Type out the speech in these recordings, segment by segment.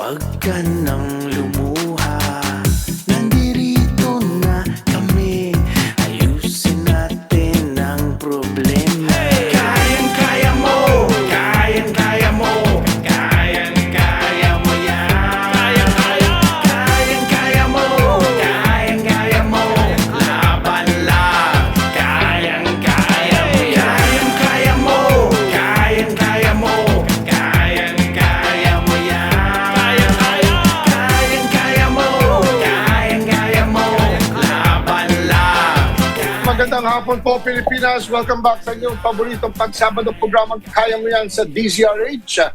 Huwag ka nang lumuha, nandirito na kami. Ayusin natin ang problema. Kayang-kaya mo, kayang-kaya mo, kayang-kaya mo yan. Kayang-kaya mo, kayang-kaya mo, laban lang. Kayang-kaya mo yan. Kayang-kaya mo, kayang-kaya mo, kayang-kaya mo yan. Kayang-kaya mo, kayang-kaya mo, laban lang. Magandang hapon po, Pilipinas. Welcome back sa inyong paboritong pagsabado programang Kaya Mo Yan sa DZRH.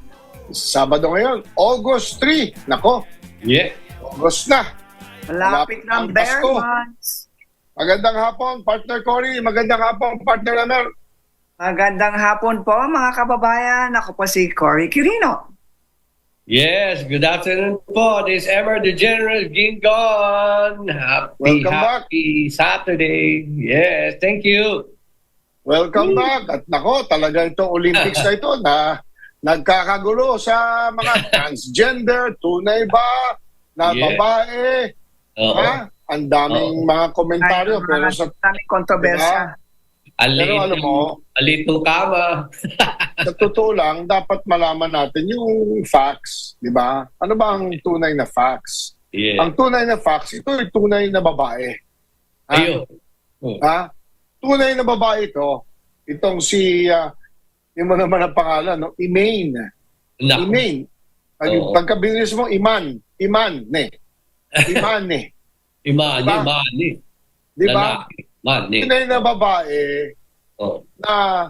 Sabado ngayon, August 3. Nako, Yeah. August na. Malapit ng ang bare Pasko. months. Magandang hapon, partner Cory. Magandang hapon, partner Amer. Magandang hapon po mga kababayan. Ako po si Cory Quirino. Yes, good afternoon po. This is Emer the General Gingon. Welcome back. Happy Saturday. Yes, thank you. Welcome back. At nako, talaga ito Olympics na ito na nagkakagulo sa mga transgender, tunay ba, na Yeah. babae. Oo. Ha? Ang daming mga komentaryo. Pero sa daming kontrobersya. Pero alam mo, Alitong kama. sa totoo lang, dapat malaman natin yung facts, di ba? Ano ba ang tunay na facts? Yeah. Ang tunay na facts, ito ay tunay na babae. Ha? Ayun. Oh. Ha? Tunay na babae ito. Itong si, yung mo naman ang pangalan, no? Imaine. Naku. Imaine. Oo. Pagkabilis mo, Imane. Imane. Imani, Diba? mani. Di ba? Lalaki. Mani. Tunay na babae Oh. na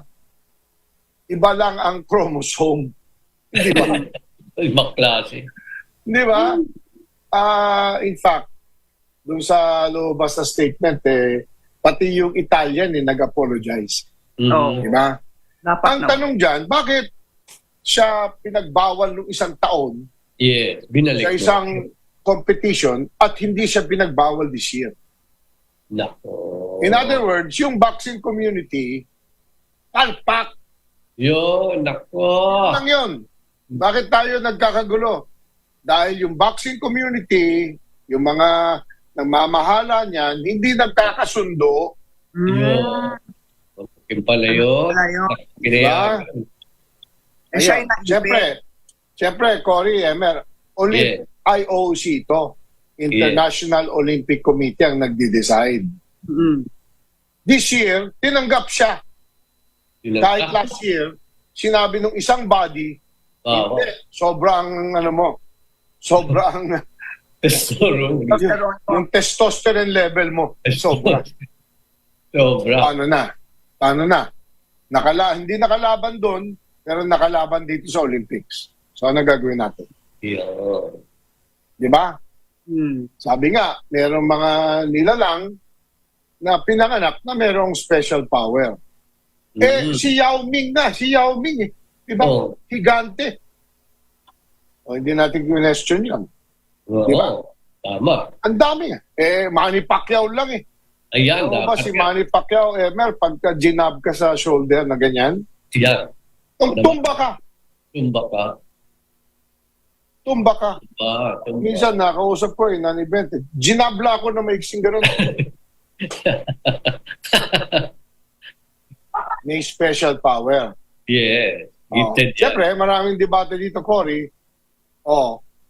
iba lang ang chromosome. Di ba? Ibang klase. Di ba? In fact, dun sa lumabas na statement, pati yung Italian nag-apologize. Mhm. Oh. Di ba? Dapat Ang tanong dyan, bakit siya pinagbawal ng isang taon Yeah, binalik sa mo. isang competition at hindi siya pinagbawal this year? Nako. In other words, yung boxing community, palpak Yun, nako. lang yun. Bakit tayo nagkakagulo? Dahil yung boxing community, yung mga nagmamahala niyan, hindi nagkakasundo. Yun. Yung pala yun. Wala yun. Ginaya. Eh, siya ay Ayun. Siyempre, Cory, Emer, IOC ito. International Olympic Committee ang nagde-decide. This year, tinanggap siya. Kahit last year, sinabi nung isang body, Oo. hindi, sobrang, sobrang, yung testosterone level mo, sobra. Sobra. Paano na? Hindi nakalaban doon, pero nakalaban dito sa Olympics. So, ano gagawin natin? Yun. Di ba? Sabi nga, merong mga nilalang na pinanganak na merong special power. Si Yao Ming eh. Di ba? Oh. Higante. O, hindi natin question yan. Oo. Di ba? Tama. Ang dami Manny Pacquiao lang eh. Ayan, Ano ba dapat si yan. Manny Pacquiao, Emer, pagka ginab ka sa shoulder na ganyan, Yan. tumba ka. Tumba ka. Tumba ka. Tumba. Minsan nakausap ko non-event. Ginabla ako na maiksing gano'n. May special power. Yeah. Gifted yan. Siyempre, maraming debate dito, Cory.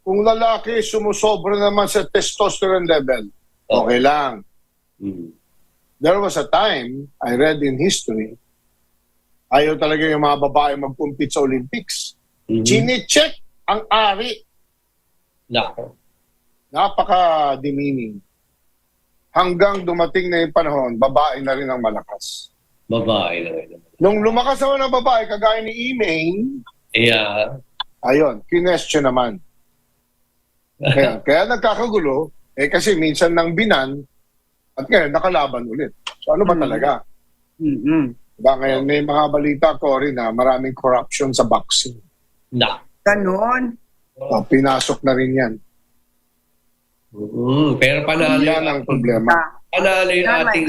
Kung lalaki sumusobra naman sa testosterone level, okay lang. Mm. There was a time, I read in history, ayaw talaga yung mga babae mag-compete sa Olympics. Mhm. Chine-check ang ari. Nako. Napaka-demeaning. Hanggang dumating na yung panahon, babae na rin ang malakas. Babae na rin. Nung lumakas naman ang babae, kagaya ni Imaine, Yeah. ayun, kinestyon naman. Kaya nagkakagulo, kasi minsan nang binan, at ngayon nakalaban ulit. So ano ba talaga? Diba ngayon may mga balita, Cory, na maraming corruption sa boxing. Na. Ganon. Pinasok na rin yan. Pero panalo Yan ang problema. Panalo yung ating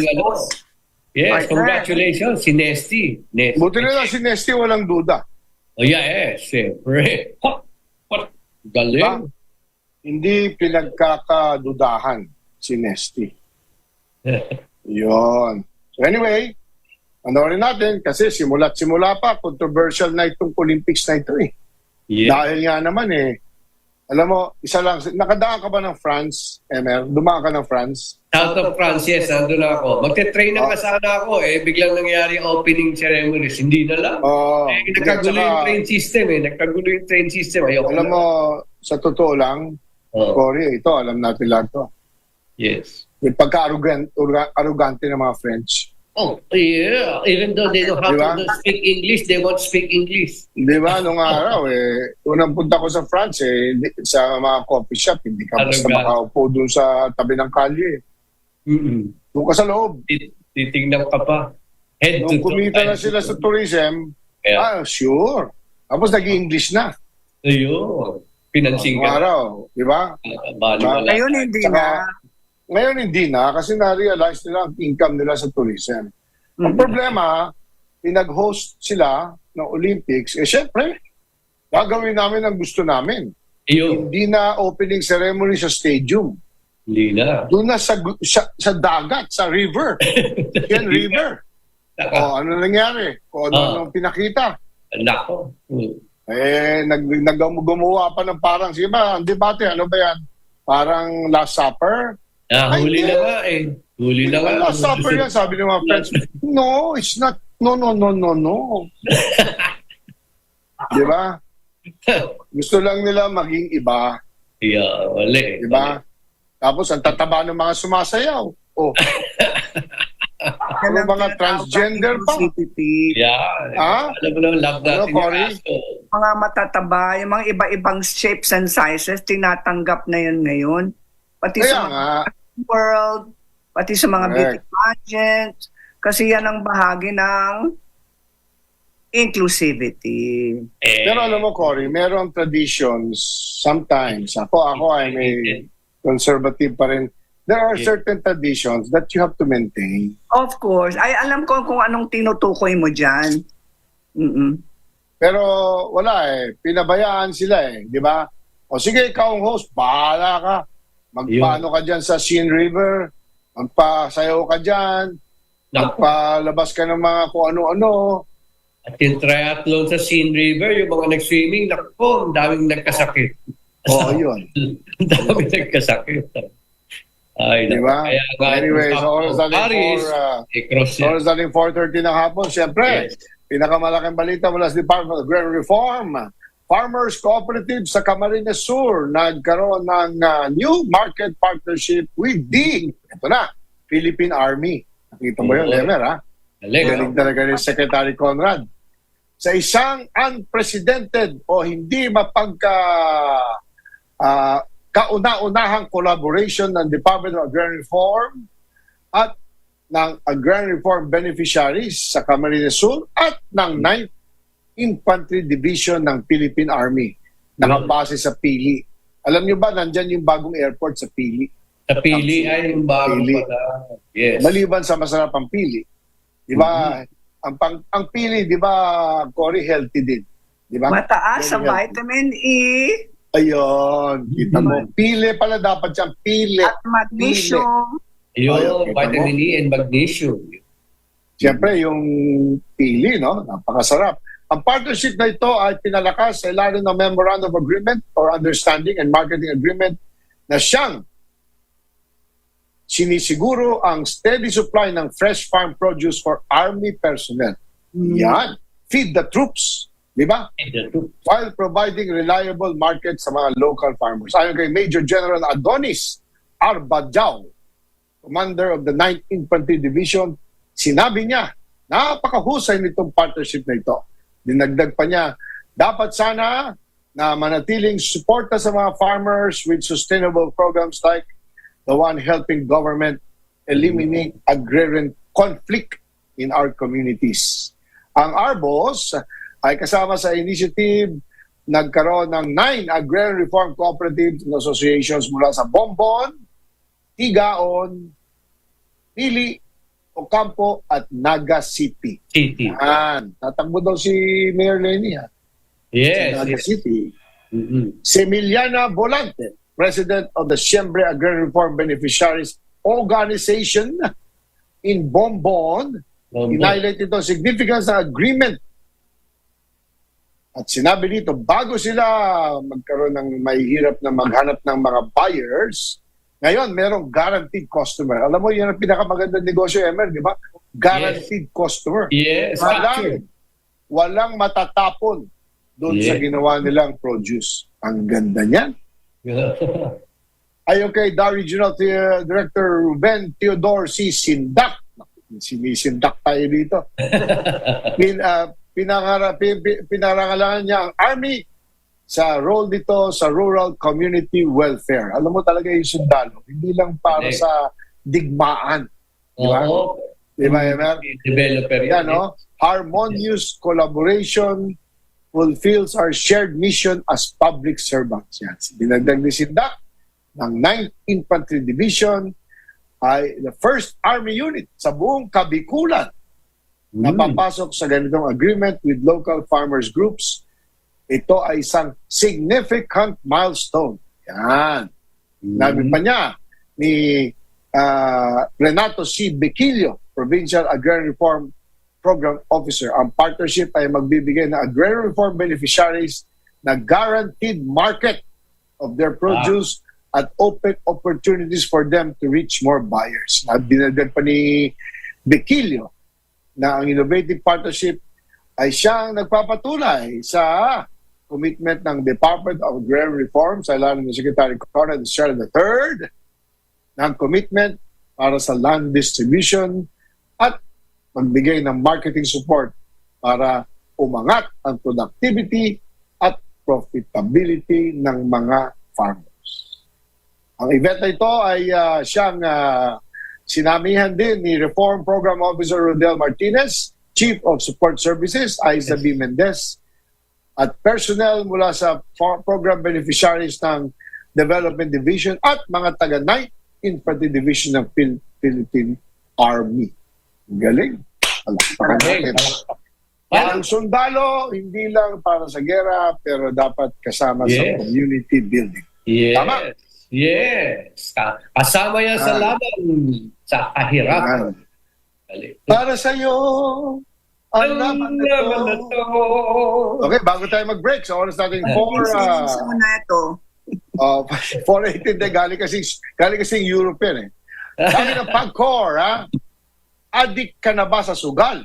Yes, congratulations si Nesty. Buti na lang si Nesty, walang duda. Oh yeah, siyempre. Galing. hindi pinagkakadudahan si Nesty. Yun. So anyway, panoorin natin kasi simula't simula pa, controversial na itong Olympics na ito eh. Yeah. Dahil nga naman alam mo, isa lang, nakadaan ka ba ng France, Emer? Dumaan ka ng France? South of France, yes, nandun na ako. Magte-train na sana ako biglang nangyari opening ceremonies. Hindi na lang. Nagkagulo yung train system Nagkagulo yung train system. Ayoko Alam na. mo, sa totoo lang, Cory, ito, alam natin lahat to. Yes. Yung pagka-arrogante ng mga French. Oh, yeah. Even though they don't have Diba? to speak English, they won't speak English. Di ba, nung araw, unang punta ko sa France, sa mga coffee shop, hindi ka basta Arrogant. makaupo dun sa tabi ng kalye. Doon ka sa loob. Titingnan ka pa. Head Nung kumita na sila sa tourism, sure. Tapos nag-English na. Ayun. Pinansin Nung ka. araw, di ba? Bali wala. Ngayon hindi Saka, na. Ngayon hindi na kasi na-realize nila ang income nila sa tourism. Ang problema, pinag-host sila ng Olympics, syempre, gagawin namin ang gusto namin. Ayun. Hindi na opening ceremony sa stadium. Hindi na. Doon na sa dagat, sa river. Yan, river. O, ano nangyari? O, ano pinakita? Nako. Gumawa pa ng parang, sige ba, ang debate, ano ba yan? Parang Last Supper? Huli na nga Huli na nga. Last Supper yan, sabi ng mga friends. No, it's not. No. Di ba? Gusto lang nila maging iba. Yeah, wali. Di ba? Tapos, ang tataba ng mga sumasayaw. Oh. Ano mga transgender pa? Yeah. Alam mo naman, love natin yung Cory? aso. Mga matataba, yung mga iba-ibang shapes and sizes, tinatanggap na yun ngayon. Pati Kaya sa nga, mga world, pati sa mga beauty Correct. pageants, kasi yan ang bahagi ng inclusivity. pero alam mo, Cory, merong traditions sometimes. Ako ay may conservative pa rin. There are certain traditions that you have to maintain. Of course. Ay, alam ko kung anong tinutukoy mo dyan. Pero wala pinabayaan sila di ba? O sige, ikaw ang host, bahala ka. Magpaano ka dyan sa Seine River, magpasayaw ka dyan, magpalabas ka ng mga kung ano-ano. At yung triathlon sa Seine River, yung mga nag-swimming, naku, ang daming nagkasakit. Yun. Ang daming nagkasakit. Ay, Di ba? Kaya nga, Anyway, sa oras natin 4:30 ng hapon, siyempre, pinakamalaking balita mula sa Department of Agrarian Reform. Farmers Cooperative sa Camarines Sur nagkaroon ng new market partnership with ito na, Philippine Army. Nakita mo yun, Lemer, ha? Galing talaga ni Secretary Conrad. Sa isang unprecedented o hindi kauna-unahang collaboration ng Department of Agrarian Reform at ng Agrarian Reform beneficiaries sa Camarines Sur at ng 9th Infantry Division ng Philippine Army nakabase sa Pili. Alam niyo ba, nandyan yung bagong airport sa Pili? Sa Pili ay yung bago pala. Yes. Maliban sa masarap ang Pili. Di ba? Ang Pili, di ba, Cory, healthy din. Di ba? Mataas sa Very healthy. vitamin E Ayun, kita mo. Pili pala dapat siyang pili. at magnesium. Yung Kita vitamin E and magnesium. Siyempre, yung pili, no? Napakasarap. Ang partnership na ito ay pinalakas sa ilalim ng Memorandum of Agreement or Understanding and Marketing Agreement na siyang sinisiguro ang steady supply ng fresh farm produce for Army personnel. Yan. Feed the troops. Di ba? While providing reliable market sa mga local farmers. Ayon kay Major General Adonis Arbajao, Commander of the 9th Infantry Division, sinabi niya, napakahusay nitong partnership na ito. Dinagdag pa niya, dapat sana na manatiling suporta sa mga farmers with sustainable programs like the one helping government eliminate agrarian conflict in our communities. Ang ARBOS ay kasama sa initiative, nagkaroon ng 9 agrarian reform cooperatives and associations mula sa Bombon, Tigaon, Pili, Ocampo at Naga City. Tatakbo daw si Mayor Lenny, ha? Yes. Sa Naga City. Mm-hmm. Si Emiliana Volante, President of the Siembre Agrarian Reform Beneficiaries Organization in Bombon, in-highlight ito ang significance ng agreement. At sinabi dito, bago sila magkaroon ng mahihirap na maghanap ng mga buyers, ngayon merong guaranteed customer. Alam mo, yan ang pinakamagandang negosyo, Emer, di ba? Guaranteed customer. Yes. Walang matatapon doon sa ginawa nilang produce. Ang ganda niyan. Ayon kay DA Regional Director Ruben Theodore C. Sindak, sinisindak tayo dito. Pinarangalan niya ang Army sa role dito sa rural community welfare. Alam mo talaga yung sundalo, hindi lang para sa digmaan. Di ba? Di ba, Emer? Developer yan, no? Harmonious collaboration fulfills our shared mission as public servants. Yan. Dinagdag ni Sindak ng 9th Infantry Division ay the first Army unit sa buong Kabikulan na papasok sa ganitong agreement with local farmers groups. Ito ay isang significant milestone. Yan. Nabi pa niya ni Renato C. Bequillo, Provincial Agrarian Reform Program Officer. Ang partnership ay magbibigay ng agrarian reform beneficiaries na guaranteed market of their produce at open opportunities for them to reach more buyers. Dinagdag pa ni Bequillo na ang innovative partnership ay siyang nagpapatunay sa commitment ng Department of Agrarian Reform sa ilalim ng Secretary Conrad Estrella III ng commitment para sa land distribution at magbigay ng marketing support para umangat ang productivity at profitability ng mga farmers. Ang event na ito ay siyang sinamihan din ni Reform Program Officer Rodel Martinez, Chief of Support Services, Aiza B. Mendez, at personnel mula sa program beneficiaries ng Development Division at mga taga-9th Infantry Division ng Philippine Army. Galing. Ang sundalo, hindi lang para sa gera, pero dapat kasama sa community building. Yes. Tama? Yes. Kasama yan sa laban sa kahirapan. Para sa iyo, ang laban na to. Okay, bago tayo mag-break, sa oras natin 4:18, galing kasing European eh. Sabi ng Pagcor, adik ka na ba sa sugal?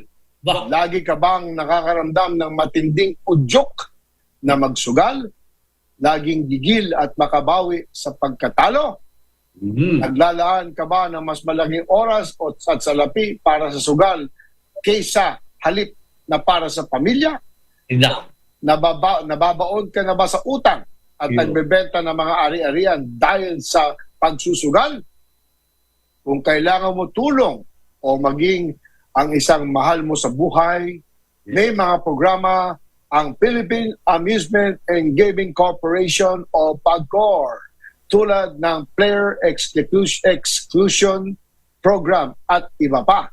Lagi ka bang nakakaramdam ng matinding udyok na magsugal? Laging gigil at makabawi sa pagkatalo? Naglalaan ka ba ng mas malaking oras at salapi para sa sugal kaysa halip na para sa pamilya? Nababaon ka na ba sa utang at nagbebenta ng mga ari-arian dahil sa pagsusugal? Kung kailangan mo tulong o maging ang isang mahal mo sa buhay, may mga programa ang Philippine Amusement and Gaming Corporation o PAGCOR tulad ng Player Exclusion Program at iba pa.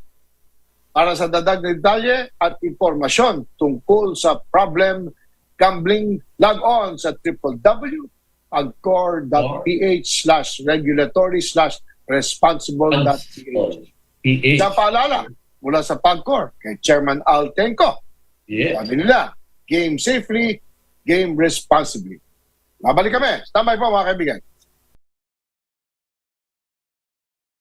Para sa dadag na detalye at impormasyon tungkol sa problem gambling, log on sa www.pagcor.ph/regulatory/responsible.ph. Sa paalala mula sa PAGCOR kay Chairman Al Tenco. Sabi nila, game safely, game responsibly. Babalik kami. Standby po mga kaibigan.